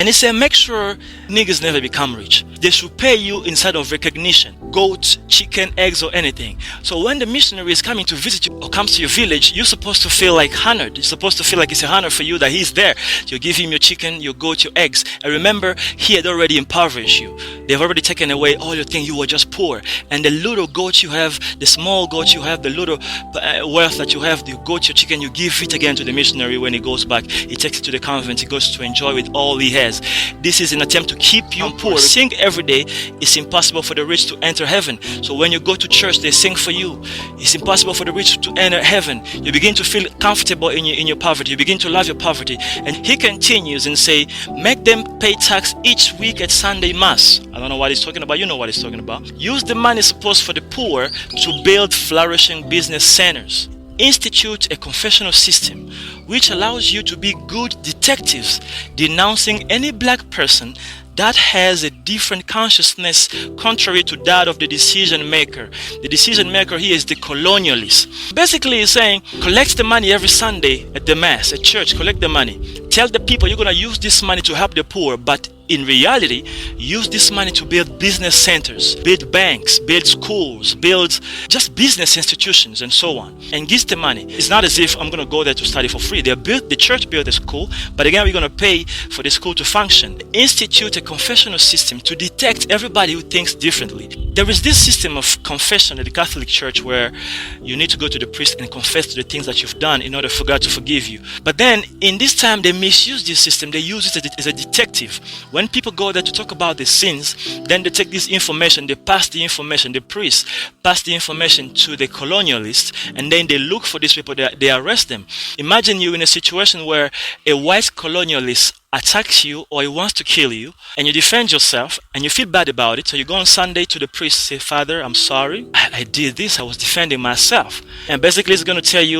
And he said, make sure niggas never become rich. They should pay you instead of recognition. Goat, chicken, eggs, or anything. So when the missionary is coming to visit you or comes to your village, you're supposed to feel like honored. You're supposed to feel like it's an honor for you that he's there. You give him your chicken, your goat, your eggs. And remember, he had already impoverished you. They've already taken away all your things. You were just poor. And the little goat you have, the small goat you have, the little wealth that you have, you goat, your chicken, you give it again to the missionary when he goes back. He takes it to the convent. He goes to enjoy with all he has. This is an attempt to keep you poor. Sing every day. It's impossible for the rich to enter heaven. So when you go to church, they sing for you. It's impossible for the rich to enter heaven. You begin to feel comfortable in your poverty. You begin to love your poverty. And he continues and say, make them pay tax each week at Sunday Mass. I don't know what he's talking about. You know what he's talking about. Use the money supposed for the poor to build flourishing business centers. Institute a confessional system which allows you to be good detectives, denouncing any black person that has a different consciousness contrary to that of the decision maker. The decision maker here is the colonialist. Basically, he's saying, collect the money every Sunday at the Mass, at church, collect the money. Tell the people you're going to use this money to help the poor, but in reality, use this money to build business centers, build banks, build schools, build just business institutions and so on. And give the money. It's not as if I'm going to go there to study for free. The church built a school, but again, we're going to pay for the school to function. Institute a confessional system to detect everybody who thinks differently. There is this system of confession at the Catholic Church where you need to go to the priest and confess to the things that you've done in order for God to forgive you. But then, in this time, they misuse this system. They use it as a detective. When people go there to talk about the sins, then they take this information, they pass the information, the priests pass the information to the colonialists, and then they look for these people, they arrest them. Imagine you in a situation where a white colonialist attacks you or he wants to kill you, and you defend yourself and you feel bad about it. So you go on Sunday to the priest, say, Father, I'm sorry, I did this, I was defending myself. And basically he's going to tell you,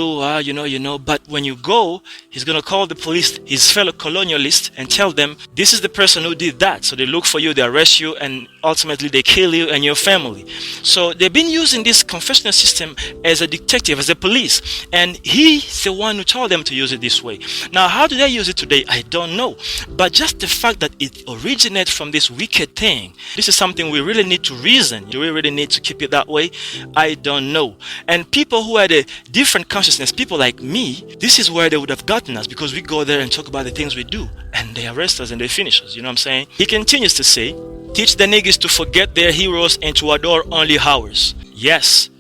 but when you go, he's going to call the police, his fellow colonialists, and tell them, this is the person who did that. So they look for you, they arrest you, and ultimately they kill you and your family. So they've been using this confessional system as a detective, as a police, and he's the one who told them to use it this way. Now, how do they use it today? I don't know. But just the fact that it originates from this wicked thing, this is something we really need to reason. Do we really need to keep it that way? I don't know. And people who had a different consciousness, people like me, this is where they would have gotten us, because we go there and talk about the things we do, and they arrest us and they finish us. You know what I'm saying? He continues to say, teach the niggas to forget their heroes and to adore only ours. Yes.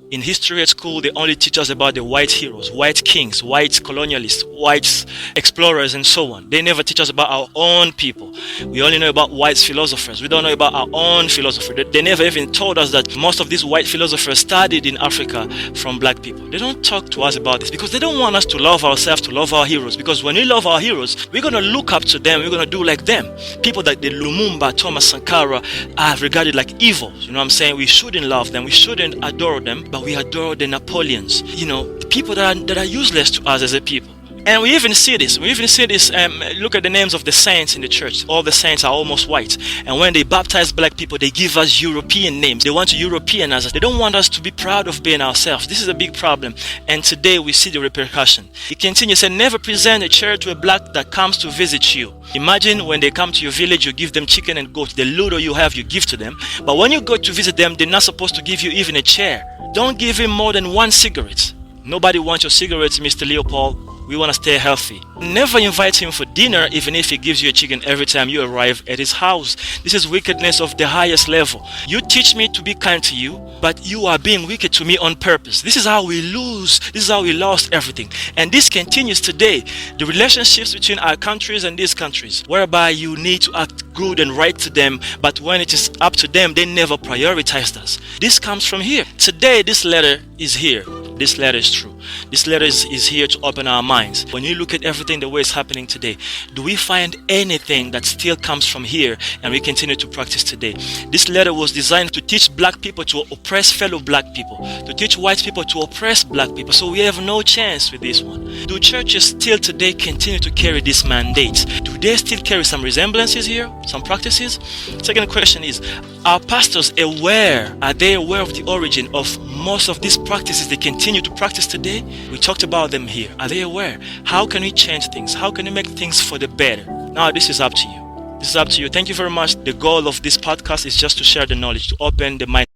In history at school, they only teach us about the white heroes, white kings, white colonialists, white explorers, and so on. They never teach us about our own people. We only know about white philosophers. We don't know about our own philosopher. They never even told us that most of these white philosophers studied in Africa from black people. They don't talk to us about this because they don't want us to love ourselves, to love our heroes. Because when we love our heroes, we're going to look up to them. We're going to do like them. People like the Lumumba, Thomas Sankara are regarded like evil. You know what I'm saying? We shouldn't love them. We shouldn't adore them. But we adore the Napoleons, the people that are useless to us as a people. And we even see this. Look at the names of the saints in the church. All the saints are almost white. And when they baptize black people, they give us European names. They want to Europeanize us. They don't want us to be proud of being ourselves. This is a big problem. And today we see the repercussion. He continues, and never present a chair to a black that comes to visit you. Imagine when they come to your village, you give them chicken and goat. The little you have, you give to them. But when you go to visit them, they're not supposed to give you even a chair. Don't give him more than one cigarette. Nobody wants your cigarettes, Mr. Leopold. We want to stay healthy. Never invite him for dinner, even if he gives you a chicken every time you arrive at his house. This is wickedness of the highest level. You teach me to be kind to you, but you are being wicked to me on purpose. This is how we lose. This is how we lost everything. And this continues today. The relationships between our countries and these countries, whereby you need to act good and right to them, but when it is up to them, they never prioritized us. This comes from here. Today, this letter is here. This letter is true. This letter is here to open our minds. When you look at everything the way it's happening today, do we find anything that still comes from here and we continue to practice today? This letter was designed to teach black people to oppress fellow black people, to teach white people to oppress black people. So we have no chance with this one. Do churches still today continue to carry this mandate? Do they still carry some resemblances here, some practices? Second question is, are pastors aware? Are they aware of the origin of most of these practices they continue to practice today? We talked about them here. Are they aware? How can we change things? How can we make things for the better? Now this is up to you. This is up to you. Thank you very much. The goal of this podcast is just to share the knowledge, to open the mind